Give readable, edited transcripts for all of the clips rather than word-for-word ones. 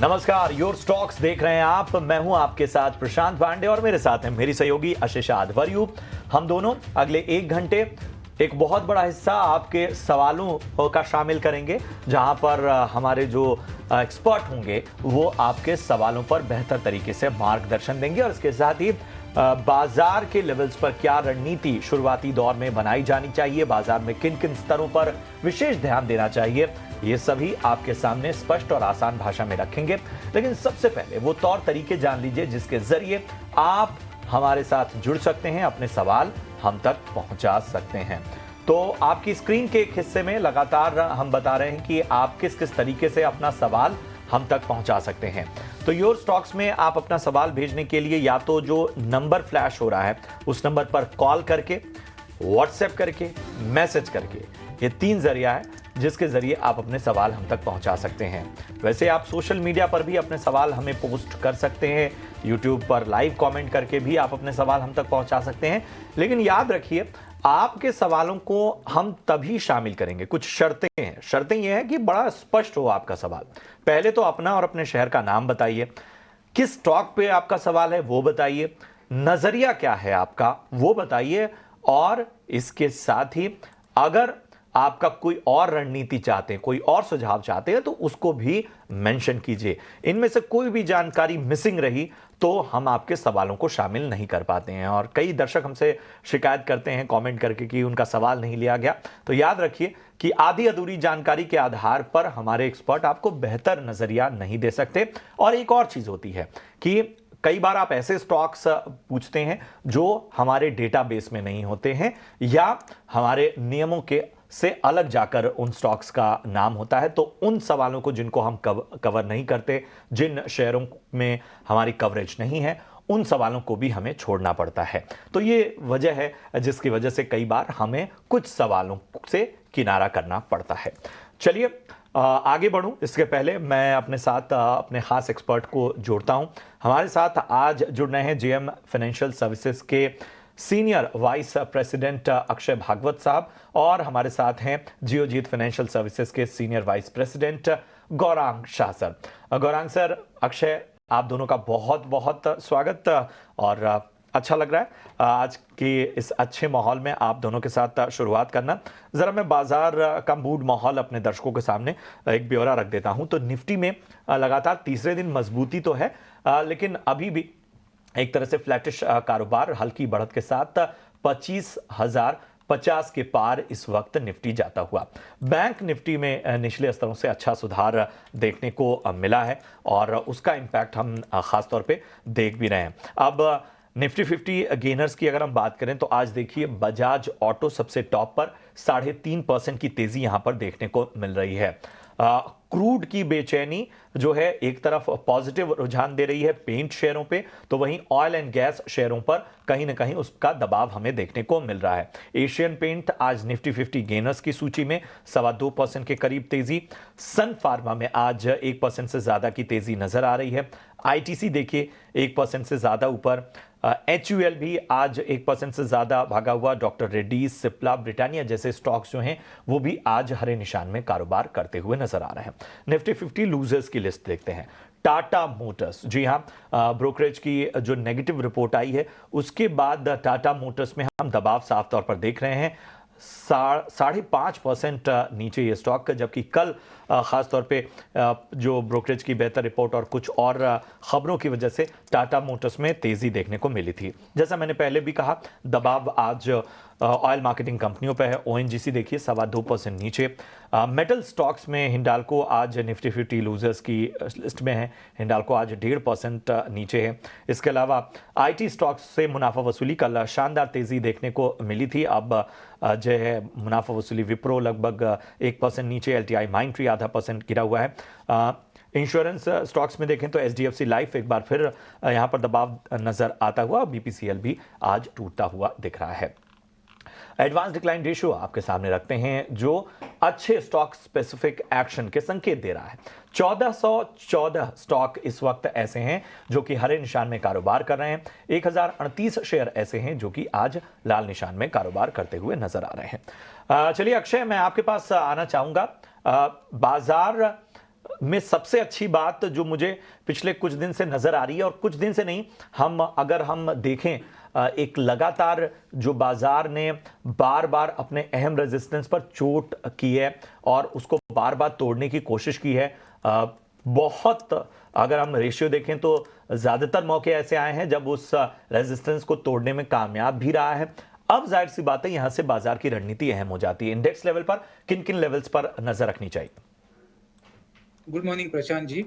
नमस्कार, your stocks देख रहे हैं आप। मैं हूं आपके साथ प्रशांत पांडे और मेरे साथ हैं मेरी सहयोगी आशीषाद वरयू। हम दोनों अगले 1 घंटे एक बहुत बड़ा हिस्सा आपके सवालों का शामिल करेंगे, जहां पर हमारे जो एक्सपर्ट होंगे वो आपके सवालों पर बेहतर तरीके से मार्गदर्शन देंगे और इसके साथ ही बाजार के लेवल्स पर क्या रणनीति शुरुआती दौर में बनाई जानी चाहिए, बाजार में किन किन स्तरों पर विशेष ध्यान देना चाहिए, ये सभी आपके सामने स्पष्ट और आसान भाषा में रखेंगे। लेकिन सबसे पहले वो तौर तरीके जान लीजिए जिसके जरिए आप हमारे साथ जुड़ सकते हैं, अपने सवाल हम तक पहुंचा सकते हैं। तो आपकी स्क्रीन के एक हिस्से में लगातार हम बता रहे हैं कि आप किस किस तरीके से अपना सवाल हम तक पहुंचा सकते हैं। तो योर स्टॉक्स में आप अपना सवाल भेजने के लिए या तो जो नंबर फ्लैश हो रहा है उस नंबर पर कॉल करके, व्हाट्सएप करके, मैसेज करके, ये 3 जरिया है जिसके जरिए आप अपने सवाल हम तक पहुंचा सकते हैं। वैसे आप सोशल मीडिया पर भी अपने सवाल हमें पोस्ट कर सकते हैं, यूट्यूब पर लाइव कमेंट करके भी आप अपने सवाल हम तक पहुंचा सकते हैं। लेकिन याद रखिए, आपके सवालों को हम तभी शामिल करेंगे, कुछ शर्तें हैं। शर्तें यह है कि बड़ा स्पष्ट हो आपका सवाल। पहले तो अपना और अपने शहर का नाम बताइए, किस स्टॉक पे आपका सवाल है वो बताइए, नजरिया क्या है आपका वो बताइए, और इसके साथ ही अगर आपका कोई और रणनीति चाहते हैं, कोई और सुझाव चाहते हैं तो उसको भी मेंशन कीजिए। इनमें से कोई भी जानकारी मिसिंग रही तो हम आपके सवालों को शामिल नहीं कर पाते हैं। और कई दर्शक हमसे शिकायत करते हैं कमेंट करके कि उनका सवाल नहीं लिया गया। तो याद रखिए कि आधी अधूरी जानकारी के आधार पर हमारे एक्सपर्ट आपको बेहतर नजरिया नहीं दे सकते। और एक और चीज होती है कि कई बार आप ऐसे स्टॉक्स पूछते हैं जो हमारे डेटाबेस में नहीं होते हैं या हमारे नियमों के से अलग जाकर उन स्टॉक्स का नाम होता है। तो उन सवालों को जिनको हम कवर नहीं करते, जिन शेयरों में हमारी कवरेज नहीं है, उन सवालों को भी हमें छोड़ना पड़ता है। तो ये वजह है जिसकी वजह से कई बार हमें कुछ सवालों से किनारा करना पड़ता है। चलिए आगे बढ़ूं इसके पहले मैं अपने साथ अपने खास एक्सपर्ट को जोड़ता हूं। हमारे साथ आज जुड़ रहे हैं जेएम फाइनेंशियल सर्विसेज के senior vice president Akshay Bhagwat साहब, और हमारे साथ हैं जियोजीत फाइनेंशियल सर्विसेज के senior vice president Gaurang Shah sir. Gaurang sir, Akshay, आप दोनों का बहुत बहुत स्वागत। और अच्छा लग रहा है आज की इस अच्छे माहौल में आप दोनों के साथ शुरुआत करना। जरा मैं बाजार का मूड माहौल अपने दर्शकों के सामने एक ब्यौरा रख देता हूं। तो निफ्टी में लगातार तीसरे दिन मजबूती तो है, लेकिन अभी भी एक तरह से फ्लैटिश कारोबार, हल्की बढ़त के साथ 25,050 के पार इस वक्त निफ्टी जाता हुआ। बैंक निफ्टी में निचले स्तरों से अच्छा सुधार देखने को मिला है और उसका इंपैक्ट हम खासतौर पे देख भी रहे हैं। अब निफ्टी 50 गेनर्स की अगर हम बात करें तो आज देखिए बजाज ऑटो सबसे टॉप पर 3.5% की तेजी यहां पर देखने को मिल रही है। क्रूड की बेचैनी जो है एक तरफ पॉजिटिव रुझान दे रही है पेंट शेयरों पे, तो वहीं ऑयल एंड गैस शेयरों पर कहीं ना कहीं उसका दबाव हमें देखने को मिल रहा है। एशियन पेंट आज निफ्टी 50 गेनर्स की सूची में 2.25% के करीब तेजी। सन फार्मा में आज 1% से ज्यादा की तेजी नजर आ रही है। आईटीसी देखिए 1% से ज्यादा ऊपर। HUL भी आज 1% से ज्यादा भागा हुआ। डॉक्टर रेड्डीज, सिप्ला, ब्रिटानिया जैसे स्टॉक्स जो हैं वो भी आज हरे निशान में कारोबार करते हुए नजर आ रहे हैं। निफ्टी 50 लूजर्स की लिस्ट देखते हैं। टाटा मोटर्स, जी हाँ, ब्रोकरेज की जो नेगेटिव रिपोर्ट आई है उसके बाद टाटा मोटर्स में हम दबाव साफ तौर पर देख रहे हैं। 5.5% नीचे ये स्टॉक, जबकि कल खासतौर पे जो ब्रोकरेज की बेहतर रिपोर्ट और कुछ और खबरों की वजह से टाटा मोटर्स में तेजी देखने को मिली थी। जैसा मैंने पहले भी कहा, दबाव आज ऑयल मार्केटिंग कंपनियों पे है। ओएनजीसी देखिए 2.25% नीचे। मेटल स्टॉक्स में हिंडाल्को आज निफ्टी 50 लूजर्स की लिस्ट में है। हिंडाल्को आज 1.5% नीचे है। इसके अलावा आईटी स्टॉक्स से मुनाफा वसूली कल शानदार तेजी देखने को मिली थी। अब जो है मुनाफा वसूली विप्रो लगभग 1% नीचे, एलटीआई माइंट्री 0.5% गिरा हुआ है। इंश्योरेंस स्टॉक्स में देखें तो एचडीएफसी लाइफ एक बार फिर यहां पर दबाव नजर आता हुआ। बीपीसीएल भी आज टूटता हुआ दिख रहा है। एडवांस डिक्लाइन रेशियो आपके सामने रखते हैं जो अच्छे स्टॉक स्पेसिफिक एक्शन के संकेत दे रहा है। 1414 स्टॉक इस वक्त ऐसे हैं जो कि हरे निशान में कारोबार कर रहे हैं। 1038 शेयर ऐसे हैं जो कि आज लाल निशान में कारोबार करते हुए नजर आ रहे हैं। चलिए अक्षय, मैं आपके पास आना चाहूंगा। बाजार में सबसे अच्छी बात जो मुझे पिछले कुछ दिन से नजर आ रही है, और कुछ दिन से नहीं, अगर हम देखें, एक लगातार जो बाजार ने बार बार अपने अहम रेजिस्टेंस पर चोट की है और उसको बार बार तोड़ने की कोशिश की है। बहुत, अगर हम रेशियो देखें तो ज्यादातर मौके ऐसे आए हैं जब उस रेजिस्टेंस को तोड़ने में कामयाब भी रहा है। अब जाहिर सी बात है, यहां से बाजार की रणनीति अहम हो जाती है। इंडेक्स लेवल पर किन किन लेवल्स पर नजर रखनी चाहिए? Good morning Prashant ji.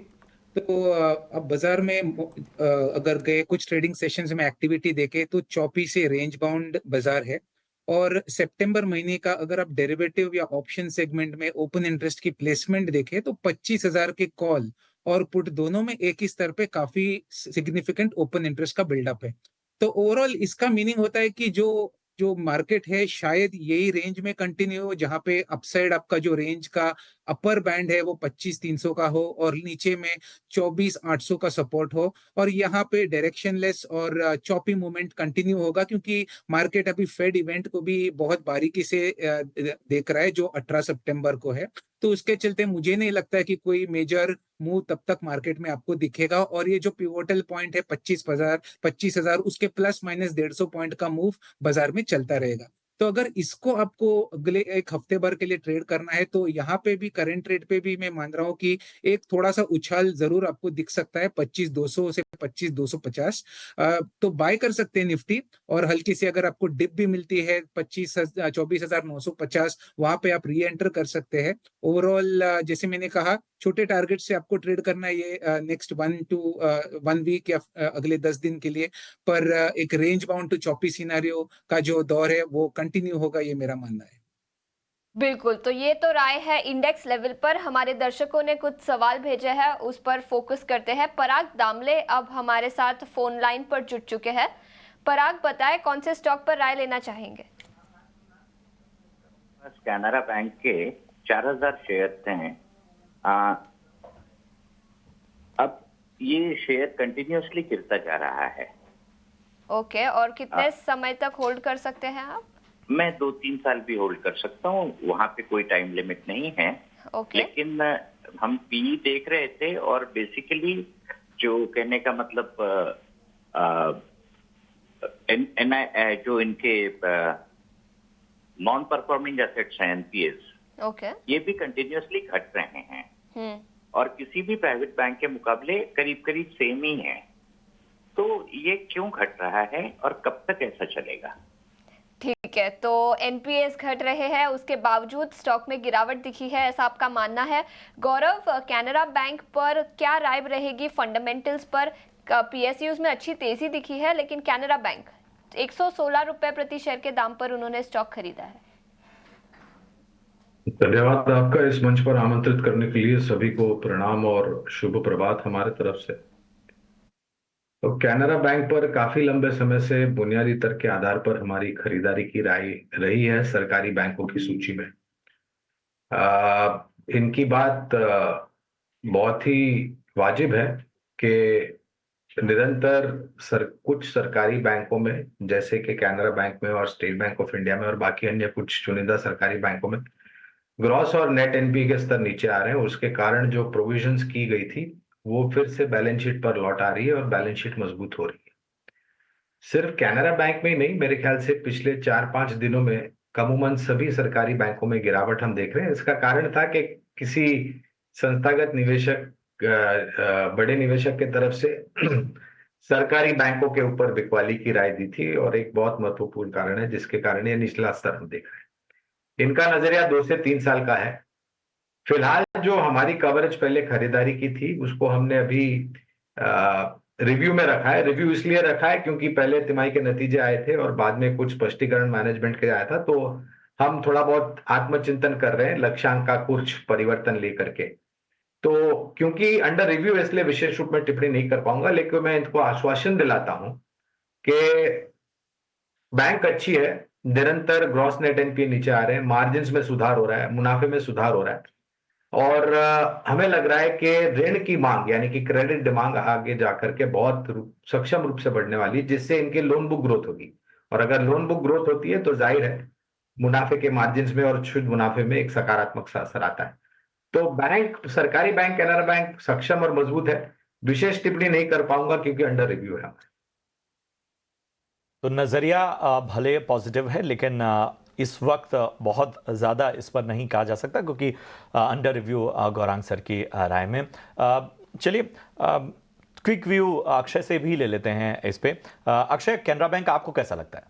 तो अब बाजार में अगर गए कुछ ट्रेडिंग सेशंस में एक्टिविटी देखे तो चौपी से रेंज बाउंड बाजार है। और सितंबर महीने का अगर आप डेरिवेटिव या ऑप्शन सेगमेंट में ओपन इंटरेस्ट की प्लेसमेंट देखें तो 25,000 के कॉल और पुट दोनों में एक ही स्तर पे काफी सिग्निफिकेंट ओपन इंटरेस्ट का बिल्डअप है। तो ओवरऑल इसका मीनिंग होता है कि जो जो मार्केट है शायद यही रेंज में कंटिन्यू हो, जहां पे अपसाइड आपका जो रेंज का अपर बैंड है वो 25,300 का हो और नीचे में 24,800 का सपोर्ट हो। और यहाँ पे डायरेक्शनलेस और चॉपी मूवमेंट कंटिन्यू होगा, क्योंकि मार्केट अभी फेड इवेंट को भी बहुत बारीकी से देख रहा है जो 18 सितंबर को है। तो उसके चलते मुझे नहीं लगता है कि कोई मेजर मूव तब तक मार्केट में आपको दिखेगा। और ये जो पिवोटल पॉइंट है 25,000 उसके प्लस माइनस 150 पॉइंट का मूव बाजार में चलता रहेगा। तो अगर इसको आपको अगले एक हफ्ते भर के लिए ट्रेड करना है तो यहाँ पे भी करंट रेट पे भी मैं मान रहा हूँ कि एक थोड़ा सा उछाल जरूर आपको दिख सकता है 25,200 से 25,250। तो बाय कर सकते हैं निफ्टी। और हल्की सी अगर आपको डिप भी मिलती है 24,950, वहां पे आप री एंटर कर सकते हैं। ओवरऑल जैसे मैंने कहा छोटे टारगेट से आपको ट्रेड करना है ये नेक्स्ट 1 वीक या अगले 10 दिन के लिए। पर एक range bound to choppy scenario का जो दौर है वो कंटिन्यू होगा, ये मेरा मानना है। बिल्कुल, तो ये तो राय है इंडेक्स लेवल पर। हमारे दर्शकों ने कुछ सवाल भेजे हैं, उस पर फोकस करते हैं। पराग दामले अब हमारे साथ फोन लाइन पर जुड़ चुके हैं। पराग, बताएं कौन से स्टॉक पर राय लेना चाहेंगे? कैनरा बैंक के 4,000 शेयर हैं। अब ये शेयर कंटिन्यूअसली गिरता जा रहा है। ओके, और कितने समय तक होल्ड कर सकते हैं आप? मैं 2-3 साल भी होल्ड कर सकता हूँ, वहां पे कोई टाइम लिमिट नहीं है। ओके। लेकिन हम पी देख रहे थे और बेसिकली जो कहने का मतलब जो इनके नॉन परफॉर्मिंग एसेट्स हैं एनपीएस, ओके। ये भी कंटिन्यूअसली घट रहे हैं और किसी भी प्राइवेट बैंक के मुकाबले करीब करीब सेम ही है। तो ये क्यों घट रहा है और कब तक ऐसा चलेगा? ठीक है, तो एनपीएस घट रहे हैं, उसके बावजूद स्टॉक में गिरावट दिखी है, ऐसा आपका मानना है। गौरव, कैनरा बैंक पर क्या राय रहेगी फंडामेंटल्स पर? पीएसयूज में अच्छी तेजी दिखी है, लेकिन कैनरा बैंक 116 रुपए प्रति शेयर के दाम पर उन्होंने स्टॉक खरीदा है। धन्यवाद आपका इस मंच पर आमंत्रित करने के लिए। सभी को प्रणाम और शुभ प्रभात हमारे तरफ से। तो कैनरा बैंक पर काफी लंबे समय से बुनियादी तर्क के आधार पर हमारी खरीदारी की राय रही है सरकारी बैंकों की सूची में। इनकी बात बहुत ही वाजिब है कि निरंतर कुछ सरकारी बैंकों में, जैसे कि कैनरा बैंक में और स्टेट बैंक ऑफ इंडिया में और बाकी अन्य कुछ चुनिंदा सरकारी बैंकों में, ग्रॉस और नेट एनपी के स्तर नीचे आ रहे हैं। उसके कारण जो प्रोविजंस की गई थी वो फिर से बैलेंस शीट पर लौट आ रही है और बैलेंस शीट मजबूत हो रही है। सिर्फ कैनरा बैंक में ही नहीं, मेरे ख्याल से पिछले 4-5 दिनों में कमूमन सभी सरकारी बैंकों में गिरावट हम देख रहे हैं। इसका कारण था कि किसी संस्थागत निवेशक, बड़े निवेशक के तरफ से सरकारी बैंकों के ऊपर बिकवाली की राय दी थी, और एक बहुत महत्वपूर्ण कारण है जिसके कारण ये निचला स्तर हम देख रहे हैं। इनका नजरिया 2 से 3 साल का है। फिलहाल जो हमारी कवरेज पहले खरीदारी की थी उसको हमने अभी रिव्यू में रखा है। रिव्यू इसलिए रखा है क्योंकि पहले तिमाही के नतीजे आए थे और बाद में कुछ स्पष्टीकरण मैनेजमेंट के आया था, तो हम थोड़ा बहुत आत्मचिंतन कर रहे हैं लक्ष्यांक का कुछ परिवर्तन लेकर के। तो क्योंकि अंडर रिव्यू इसलिए विशेष रूप में टिप्पणी नहीं कर पाऊंगा, लेकिन मैं इनको आश्वासन दिलाता हूं कि बैंक अच्छी है, निरंतर ग्रॉस नेट एनपी नीचे आ रहे हैं, मार्जिन में सुधार हो रहा है, मुनाफे में सुधार हो रहा है, और हमें लग रहा है कि ऋण की मांग यानी कि क्रेडिट डिमांड आगे जाकर के बहुत सक्षम रूप से बढ़ने वाली है, जिससे इनके लोन बुक ग्रोथ होगी। और अगर लोन बुक ग्रोथ होती है तो जाहिर है मुनाफे के मार्जिन में और शुद्ध मुनाफे में एक सकारात्मक सा असर आता है। तो बैंक, सरकारी बैंक कैनरा बैंक सक्षम और मजबूत है। विशेष टिप्पणी नहीं कर पाऊंगा क्योंकि अंडर रिव्यू है। तो नजरिया भले पॉजिटिव है, लेकिन इस वक्त बहुत ज़्यादा इस पर नहीं कहा जा सकता क्योंकि अंडर रिव्यू गौरांग सर की राय में। चलिए क्विक व्यू अक्षय से भी ले लेते हैं इस पे। अक्षय, कैनरा बैंक आपको कैसा लगता है?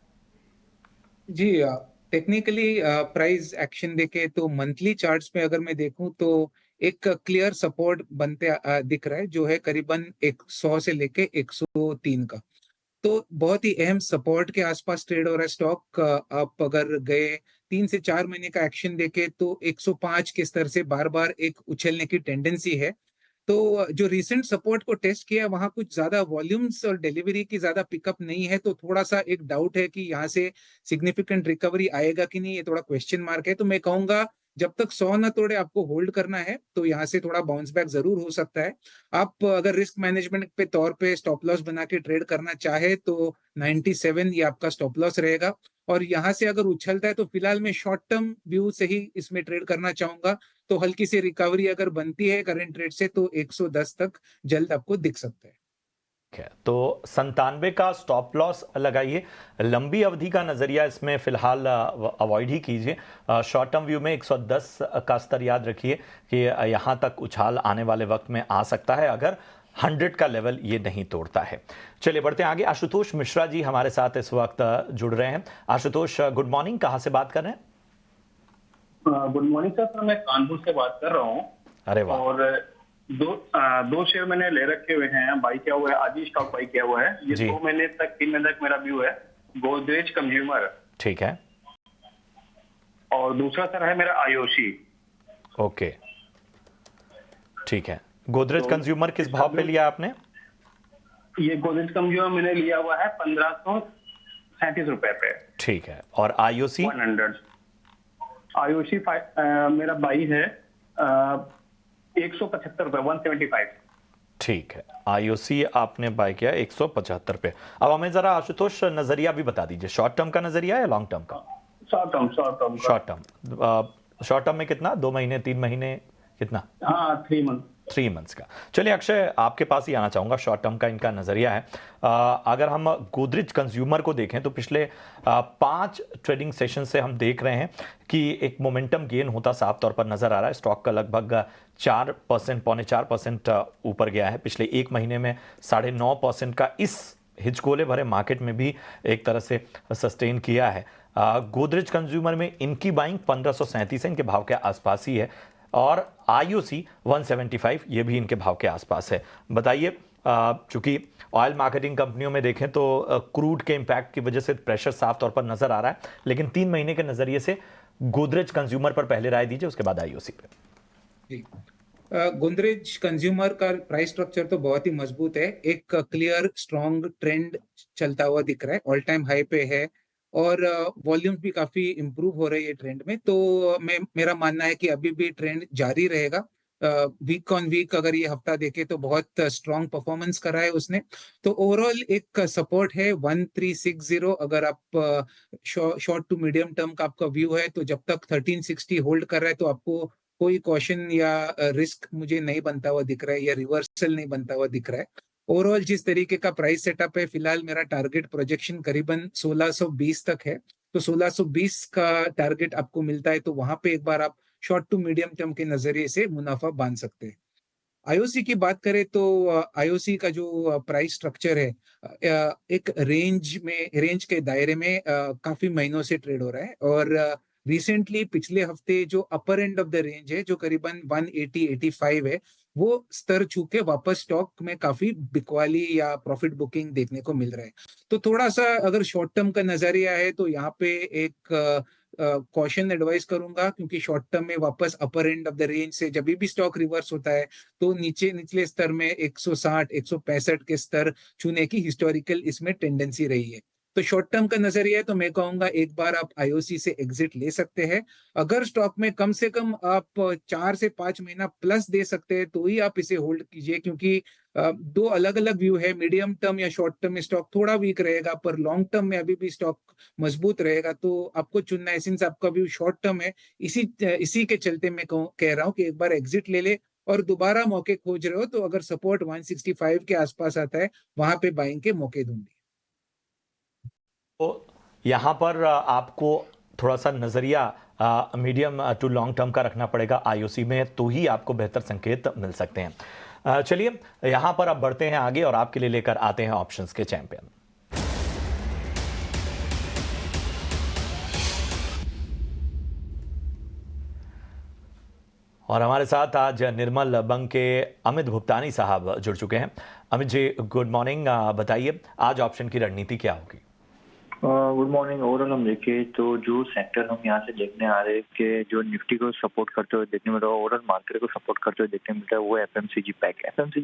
जी, टेक्निकली प्राइस एक्शन देखे तो मंथली चार्ट्स में अगर मैं देखूं तो एक क्लियर सपोर्ट बनते दिख रहा है, जो है करीबन 100 से लेके 103 का। तो बहुत ही अहम सपोर्ट के आसपास ट्रेड हो रहा है स्टॉक। आप अगर गए 3 से 4 महीने का एक्शन देखे तो 105 के स्तर से बार बार एक उछलने की टेंडेंसी है। तो जो रिसेंट सपोर्ट को टेस्ट किया वहां कुछ ज्यादा वॉल्यूम्स और डिलीवरी की ज्यादा पिकअप नहीं है, तो थोड़ा सा एक डाउट है कि यहाँ से सिग्निफिकेंट रिकवरी आएगा कि नहीं, ये थोड़ा क्वेश्चन मार्क है। तो मैं कहूंगा जब तक 100 न तोड़े आपको होल्ड करना है, तो यहाँ से थोड़ा बाउंस बैक जरूर हो सकता है। आप अगर रिस्क मैनेजमेंट पे तौर पे स्टॉप लॉस बना के ट्रेड करना चाहे तो 97 ये आपका स्टॉप लॉस रहेगा। और यहाँ से अगर उछलता है तो फिलहाल मैं शॉर्ट टर्म व्यू से ही इसमें ट्रेड करना चाहूंगा। तो हल्की सी रिकवरी अगर बनती है करंट रेट से तो 110 तक जल्द आपको दिख सकता है। है तो 97 का स्टॉप लॉस लगाइए। लंबी अवधि का नजरिया इसमें फिलहाल अवॉइड ही कीजिए। शॉर्ट टर्म व्यू में 110 का स्तर याद रखिए कि यहाँ तक उछाल आने वाले वक्त में आ सकता है अगर 100 का लेवल ये नहीं तोड़ता है। चलिए बढ़ते हैं आगे। आशुतोष मिश्रा जी हमारे साथ इस वक्त जुड़ रहे हैं। आशुतोष, गुड मॉर्निंग, कहाँ से बात कर रहे हैं? गुड मॉर्निंग सर, मैं कानपुर से बात कर रहा हूँ। अरे वाह। और दो शेयर मैंने ले रखे हुए हैं, बाई किया हुआ है, आज ही स्टॉक बाई किया हुआ है। ये जी। 2 महीने तक 3 महीने तक मेरा व्यू है। गोदरेज कंज्यूमर, ठीक है। और दूसरा सर है मेरा आईओसी। ओके, ठीक है। गोदरेज तो कंज्यूमर किस भाव पे लिया आपने? ये गोदरेज कंज्यूमर मैंने लिया हुआ है 1537 रुपए पे। ठीक है। और आईओसी? 100 आईओसी मेरा बाई है 175 रुपए, 175। ठीक है, आईओसी आपने बाय किया 175 पे। अब हमें जरा आशुतोष नजरिया भी बता दीजिए, शॉर्ट टर्म का नजरिया या लॉन्ग टर्म का? Short term short term. Short term में कितना, 2 महीने 3 महीने कितना? हाँ, 3 मंथ। 3 मंथ्स का। चलिए अक्षय, आपके पास ही आना चाहूंगा। शॉर्ट टर्म का इनका नजरिया है। अगर हम गोदरेज कंज्यूमर को देखें तो पिछले 5 ट्रेडिंग सेशन से हम देख रहे हैं कि एक मोमेंटम गेन होता साफ तौर पर नजर आ रहा है। स्टॉक का लगभग 4%, पौने 4% ऊपर गया है। पिछले 1 महीने में 9.5% का इस हिचकोले भरे मार्केट में भी एक तरह से सस्टेन किया है। गोदरेज कंज्यूमर में इनकी बाइंग 1537 है, इनके भाव के आसपास ही है। और आईओसी 175, ये भी इनके भाव के आसपास है। बताइए, चूंकि ऑयल मार्केटिंग कंपनियों में देखें तो क्रूड के इंपैक्ट की वजह से प्रेशर साफ तौर पर नजर आ रहा है, लेकिन 3 महीने के नजरिए से गोदरेज कंज्यूमर पर पहले राय दीजिए, उसके बाद आईओसी पे। जी, गोदरेज कंज्यूमर का प्राइस स्ट्रक्चर तो बहुत ही मजबूत है। एक क्लियर स्ट्रॉन्ग ट्रेंड चलता हुआ दिख रहा है, ऑल टाइम हाई पे है और वॉल्यूम भी काफी इंप्रूव हो रही है ट्रेंड में। तो मेरा मानना है कि अभी भी ट्रेंड जारी रहेगा। वीक ऑन वीक अगर ये हफ्ता देखे तो बहुत स्ट्रॉन्ग परफॉर्मेंस करा है उसने। तो ओवरऑल एक सपोर्ट है 1360। अगर आप शॉर्ट टू मीडियम टर्म का आपका व्यू है तो जब तक 1360 होल्ड कर रहा है तो आपको कोई क्वेश्चन या रिस्क मुझे नहीं बनता हुआ दिख रहा है, या रिवर्सल नहीं बनता हुआ दिख रहा है। ओवरऑल जिस तरीके का प्राइस सेटअप है, फिलहाल मेरा टारगेट प्रोजेक्शन करीबन 1620 तक है। तो 1620 का टारगेट आपको मिलता है तो वहां पे एक बार आप शॉर्ट टू मीडियम टर्म के नजरिए से मुनाफा बांध सकते हैं। आईओसी की बात करें तो आईओसी का जो प्राइस स्ट्रक्चर है एक रेंज के दायरे में काफी महीनों से ट्रेड हो रहा है। और रिसेंटली पिछले हफ्ते जो अपर एंड ऑफ द रेंज है, जो करीबन 180-85 है, वो स्तर छू के वापस स्टॉक में काफी बिकवाली या प्रॉफिट बुकिंग देखने को मिल रहा है। तो थोड़ा सा अगर शॉर्ट टर्म का नजरिया है तो यहाँ पे एक कॉशन एडवाइस करूंगा, क्योंकि शॉर्ट टर्म में वापस अपर एंड ऑफ द रेंज से जब भी स्टॉक रिवर्स होता है तो निचले स्तर में 160-165 के स्तर छूने की हिस्टोरिकल इसमें टेंडेंसी रही है। तो शॉर्ट टर्म का नजरिया है तो मैं कहूंगा एक बार आप आईओसी से एग्जिट ले सकते हैं। अगर स्टॉक में कम से कम आप 4 से 5 महीना प्लस दे सकते हैं तो ही आप इसे होल्ड कीजिए, क्योंकि दो अलग अलग व्यू है। मीडियम टर्म या शॉर्ट टर्म में स्टॉक थोड़ा वीक रहेगा, पर लॉन्ग टर्म में अभी भी स्टॉक मजबूत रहेगा। तो आपको चुनना है, सिंस आपका व्यू शॉर्ट टर्म है, इसी के चलते मैं कह रहा हूँ कि एक बार एग्जिट ले ले। और दोबारा मौके खोज रहे हो तो अगर सपोर्ट 165 के आसपास आता है, वहां पे बाइंग के मौके ढूंढिए। तो यहाँ पर आपको थोड़ा सा नज़रिया मीडियम टू लॉन्ग टर्म का रखना पड़ेगा आईओसी में, तो ही आपको बेहतर संकेत मिल सकते हैं। चलिए यहाँ पर अब बढ़ते हैं आगे और आपके लिए लेकर आते हैं ऑप्शंस के चैंपियन। और हमारे साथ आज निर्मल बंक के अमित भुप्तानी साहब जुड़ चुके हैं। Amit ji, good morning. बताइए आज ऑप्शन की रणनीति क्या होगी? Good morning. ओवरऑल हम देखें तो जो सेक्टर हम यहाँ से देखने आ रहे हैं कि जो निफ्टी को सपोर्ट करते हुए देखने मिल रहा है, ओवरऑल मार्केट को सपोर्ट करते हुए देखने मिल रहा है, वो एफएमसीजी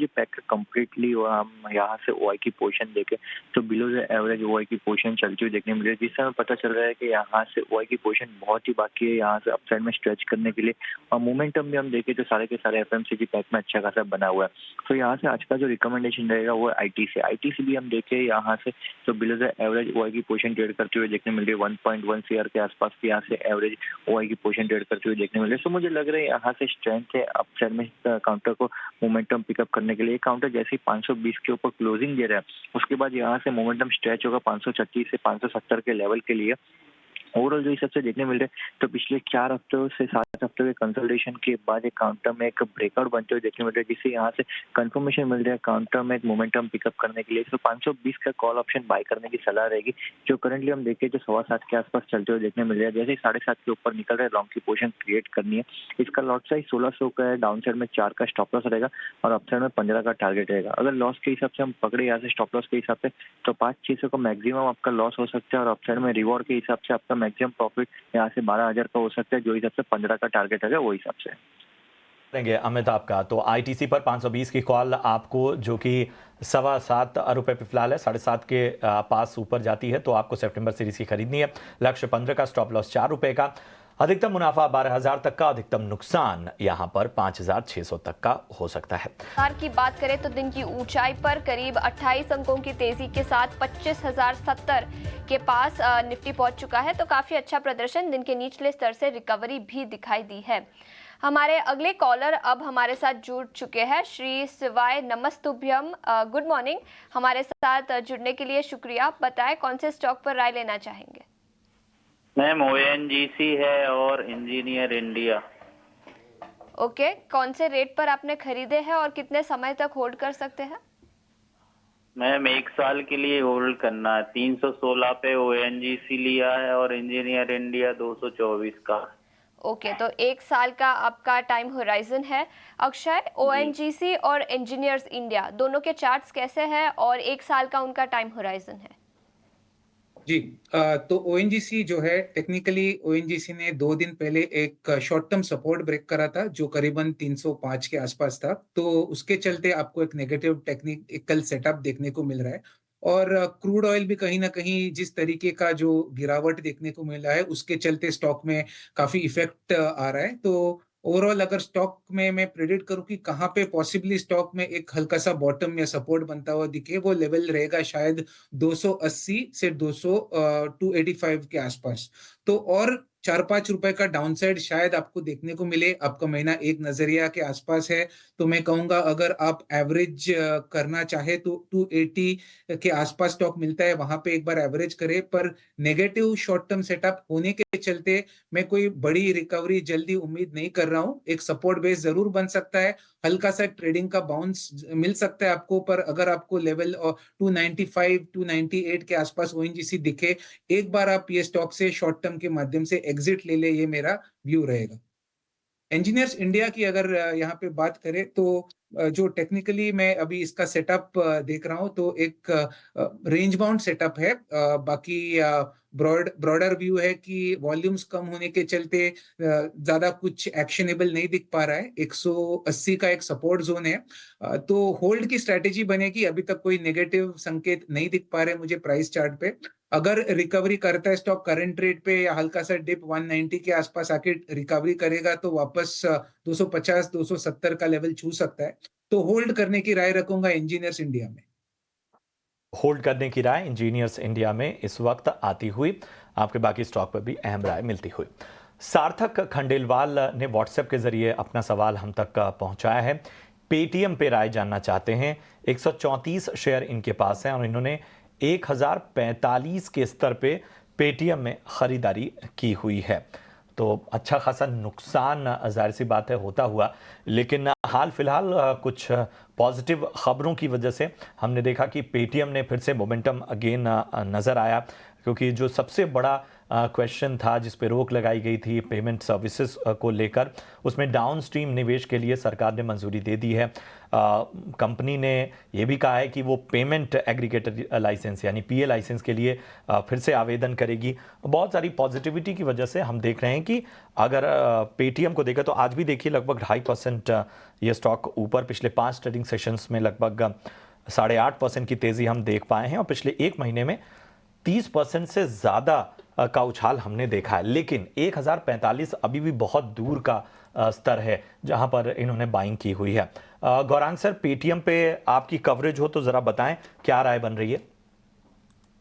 पैक का कम्प्लीटली हम यहाँ से ओआई की पोजीशन देखें तो बिलो द एवरेज ओआई की पोजीशन चलती हुई देखने मिल रही है, जिससे हमें पता चल रहा है कि यहाँ से ओआई की पोजीशन बहुत ही बाकी है यहाँ से अपसाइड में स्ट्रेच करने के लिए। और मोमेंटम भी हम देखें तो सारे के सारे एफएमसीजी पैक में अच्छा खासा बना हुआ है। तो यहाँ से आज का जो रिकमेंडेशन रहेगा वो आईटी से भी हम देखें यहाँ से तो बिलो द एवरेज ओआई की पोजीशन ट्रेड करते हुए देखने मिल रही है। 1.1 सीआर के आसपास की यहाँ से एवरेज ओआई की पोजीशन ट्रेड करते हुए देखने मिल रही है। सो मुझे लग रहा है यहाँ से स्ट्रेंथ है अपसाइड में काउंटर को मोमेंटम पिकअप करने के लिए। काउंटर जैसे ही 520 के ऊपर क्लोजिंग दे रहा है, उसके बाद यहाँ से मोमेंटम स्ट्रेच होगा 536 से 570 के लेवल के लिए। ओवरऑल जो हिसाब से देखने मिल रहे हैं तो पिछले 4 हफ्तों से 7 हफ्तों के कंसोलिडेशन के बाद एक काउंटर में एक ब्रेकआउट बनते हुए देखने मिल रहा है, जिससे यहाँ से कंफर्मेशन मिल रहा है काउंटर में एक मोमेंटम पिकअप करने के लिए। तो 520 का कॉल ऑप्शन बाय करने की सलाह रहेगी, जो करंटली हम देखें जो 7.25 के आसपास चलते हुए देखने मिल रहा है। जैसे 7.5 के ऊपर निकल रहा है, लॉन्ग की पोजीशन क्रिएट करनी है। इसका लॉट साइज 1600 का है, डाउन साइड में 4 का स्टॉप लॉस रहेगा और अपसाइड में 15 का टारगेट रहेगा। अगर लॉस के हिसाब से हम पकड़े यहाँ से स्टॉप लॉस के हिसाब से तो 500-600 का मैक्सिमम आपका लॉस हो सकता है और अपसाइड में रिवॉर्ड के हिसाब से आपका मैक्सिमम प्रॉफिट यहाँ से 12,000 का हो सकता है, जो हिसाब से 15 का टारगेट है वो हिसाब से देंगे। अमित आपका तो आईटीसी पर 520 की कॉल आपको, जो कि 7.25 रुपए पे फिलहाल है, 7.5 के पास ऊपर जाती है तो आपको सितंबर सीरीज की खरीदनी है। लक्ष्य 15 का, स्टॉप लॉस 4 रुपए का, अधिकतम मुनाफा 12,000 तक का, अधिकतम नुकसान यहां पर 5,600 तक का हो सकता है। की बात करें तो दिन की ऊंचाई पर करीब 28 अंकों की तेजी के साथ 25,070 के पास निफ्टी पहुंच चुका है, तो काफी अच्छा प्रदर्शन, दिन के निचले स्तर से रिकवरी भी दिखाई दी है। हमारे अगले कॉलर अब हमारे साथ जुड़ चुके हैं। श्री शिवाय नमस्तुभ्यम, गुड मॉर्निंग। हमारे साथ जुड़ने के लिए शुक्रिया। बताएं कौन से स्टॉक पर राय लेना चाहेंगे? मैम ओएनजीसी है और इंजीनियर इंडिया। ओके, कौन से रेट पर आपने खरीदे हैं और कितने समय तक होल्ड कर सकते हैं? मैम 1 साल के लिए होल्ड करना है। 316 पे ओएनजीसी लिया है और इंजीनियर इंडिया 224 का। ओके, तो 1 साल का आपका टाइम होराइजन है। अक्षय, ओएनजीसी और इंजीनियर्स इंडिया दोनों के चार्ट्स कैसे हैं और 1 साल का उनका टाइम होराइजन है? जी, तो ओएनजीसी जो है, टेक्निकली ओएनजीसी ने 2 दिन पहले एक शॉर्ट टर्म सपोर्ट ब्रेक करा था जो करीबन 305 के आसपास था। तो उसके चलते आपको एक नेगेटिव टेक्निकल सेटअप देखने को मिल रहा है। और क्रूड ऑयल भी कहीं ना कहीं जिस तरीके का जो गिरावट देखने को मिला है, उसके चलते स्टॉक में काफी इफेक्ट आ रहा है। तो ओवरऑल अगर स्टॉक में मैं प्रेडिक्ट करूं कि कहाँ पे पॉसिबली स्टॉक में एक हल्का सा बॉटम या सपोर्ट बनता हुआ दिखे, वो लेवल रहेगा शायद 280 से 285 के आसपास। तो और 4-5 रुपए का डाउनसाइड शायद आपको देखने को मिले। आपका महीना एक नजरिया के आसपास है, तो मैं कहूंगा अगर आप एवरेज करना चाहे तो 280 के आसपास स्टॉक मिलता है, वहां पे एक बार एवरेज करे। पर नेगेटिव शॉर्ट टर्म सेटअप होने के चलते मैं कोई बड़ी रिकवरी जल्दी उम्मीद नहीं कर रहा हूं। एक सपोर्ट बेस जरूर बन सकता है, हल्का सा ट्रेडिंग का बाउंस मिल सकता है आपको। पर अगर आपको लेवल 295 298 के आसपास ओएनजीसी दिखे, एक बार आप ये स्टॉक से शॉर्ट टर्म के माध्यम से एग्जिट ले ले, ये मेरा व्यू रहेगा। इंजीनियर्स इंडिया की अगर यहाँ पे बात करें तो जो टेक्निकली मैं अभी इसका सेटअप देख रहा हूँ तो एक रेंज बाउंड सेटअप है। बाकी ब्रॉडर व्यू है कि वॉल्यूम्स कम होने के चलते ज्यादा कुछ एक्शनेबल नहीं दिख पा रहा है। 180 का एक सपोर्ट जोन है, तो होल्ड की स्ट्रेटेजी बनेगी। अभी तक कोई नेगेटिव संकेत नहीं दिख पा रहे मुझे प्राइस चार्ट पे। अगर रिकवरी करता है स्टॉक करंट रेट पे या हल्का सा डिप 190 के आसपास आके रिकवरी करेगा तो वापस 250 270 का लेवल छू सकता है। तो होल्ड करने की राय रखूंगा इंजीनियर्स इंडिया में। होल्ड करने की राय इंजीनियर्स इंडिया में इस वक्त आती हुई आपके बाकी स्टॉक पर भी अहम राय मिलती हुई। सार्थक खंडेलवाल ने व्हाट्सएप के जरिए अपना सवाल हम तक पहुंचाया है। पेटीएम पे राय जानना चाहते हैं। 134 शेयर इनके पास हैं और इन्होंने 1045 के स्तर पे पेटीएम में खरीदारी की हुई है। तो अच्छा खासा नुकसान जाहिर सी बात है होता हुआ, लेकिन हाल फिलहाल कुछ पॉजिटिव खबरों की वजह से हमने देखा कि पेटीएम ने फिर से मोमेंटम अगेन नज़र आया, क्योंकि जो सबसे बड़ा क्वेश्चन था जिस पे रोक लगाई गई थी पेमेंट सर्विसेज को लेकर, उसमें डाउनस्ट्रीम निवेश के लिए सरकार ने मंजूरी दे दी है। कंपनी ने यह भी कहा है कि वो पेमेंट एग्रीगेटर लाइसेंस यानी पीए लाइसेंस के लिए फिर से आवेदन करेगी। बहुत सारी पॉजिटिविटी की वजह से हम देख रहे हैं कि अगर पेटीएम को देखा तो आज भी देखिए लगभग 2.5% ये स्टॉक ऊपर, पिछले 5 ट्रेडिंग सेशंस में लगभग 8.5% की तेज़ी हम देख पाए हैं और पिछले एक महीने में 30% से ज़्यादा का उछाल हमने देखा है। लेकिन 1045 अभी भी बहुत दूर का स्तर है जहां पर इन्होंने बाइंग की हुई है। गौरांग सर, पेटीएम पे आपकी कवरेज हो तो ज़रा बताएं क्या राय बन रही है।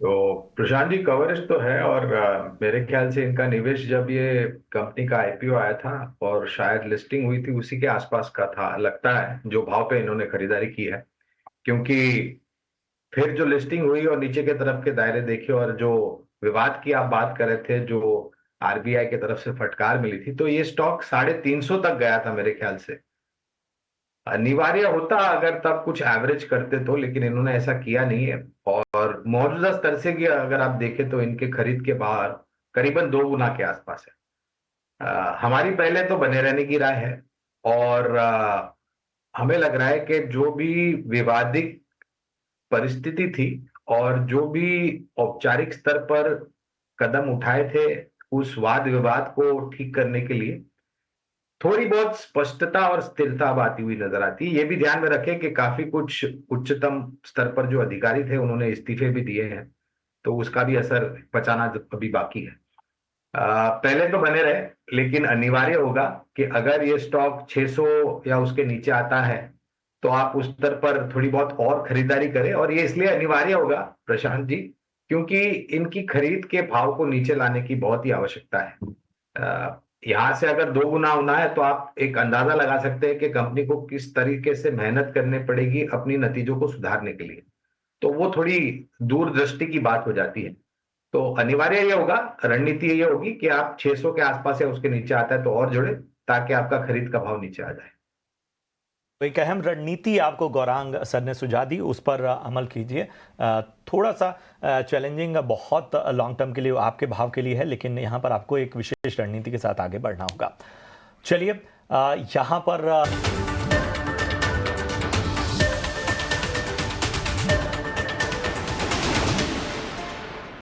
तो प्रशांत जी, कवरेज तो है और मेरे ख्याल से इनका निवेश जब ये कंपनी का आईपीओ आया था और शायद लिस्टिंग हुई थी उसी के आसपास का था, लगता है, जो भाव पे इन्होंने खरीदारी की है। क्योंकि फिर जो लिस्टिंग हुई और नीचे के तरफ के दायरे देखे और जो विवाद की आप बात कर रहे थे, जो आरबीआई की तरफ से फटकार मिली थी, तो ये स्टॉक 350 तक गया था मेरे ख्याल से। अनिवार्य होता अगर तब कुछ एवरेज करते तो, लेकिन इन्होंने ऐसा किया नहीं है। और मौजूदा स्तर से भी अगर आप देखें तो इनके खरीद के बाहर करीबन 2 गुना के आसपास है। हमारी पहले तो बने रहने की राय है और हमें लग रहा है कि जो भी विवादित परिस्थिति थी और जो भी औपचारिक स्तर पर कदम उठाए थे उस वाद विवाद को ठीक करने के लिए थोड़ी बहुत स्पष्टता और स्थिरता अब आती हुई नजर आती है। ये भी ध्यान में रखें कि काफी कुछ उच्चतम स्तर पर जो अधिकारी थे उन्होंने इस्तीफे भी दिए हैं, तो उसका भी असर पचाना अभी बाकी है। पहले तो बने रहे, लेकिन अनिवार्य होगा कि अगर ये स्टॉक 600 या उसके नीचे आता है तो आप उस स्तर पर थोड़ी बहुत और खरीदारी करें। और ये इसलिए अनिवार्य होगा प्रशांत जी, क्योंकि इनकी खरीद के भाव को नीचे लाने की बहुत ही आवश्यकता है। यहां से अगर 2 गुना होना है तो आप एक अंदाजा लगा सकते हैं कि कंपनी को किस तरीके से मेहनत करनी पड़ेगी अपनी नतीजों को सुधारने के लिए। तो वो थोड़ी दूरदृष्टि की बात हो जाती है। तो अनिवार्य ये होगा, रणनीति ये होगी कि आप 600 के आसपास या उसके नीचे आता है तो और जोड़े, ताकि आपका खरीद का भाव नीचे आ जाए। तो एक अहम रणनीति आपको गौरांग सर ने सुझा दी, उस पर अमल कीजिए। थोड़ा सा चैलेंजिंग बहुत लॉन्ग टर्म के लिए आपके भाव के लिए है, लेकिन यहाँ पर आपको एक विशेष रणनीति के साथ आगे बढ़ना होगा। चलिए यहाँ पर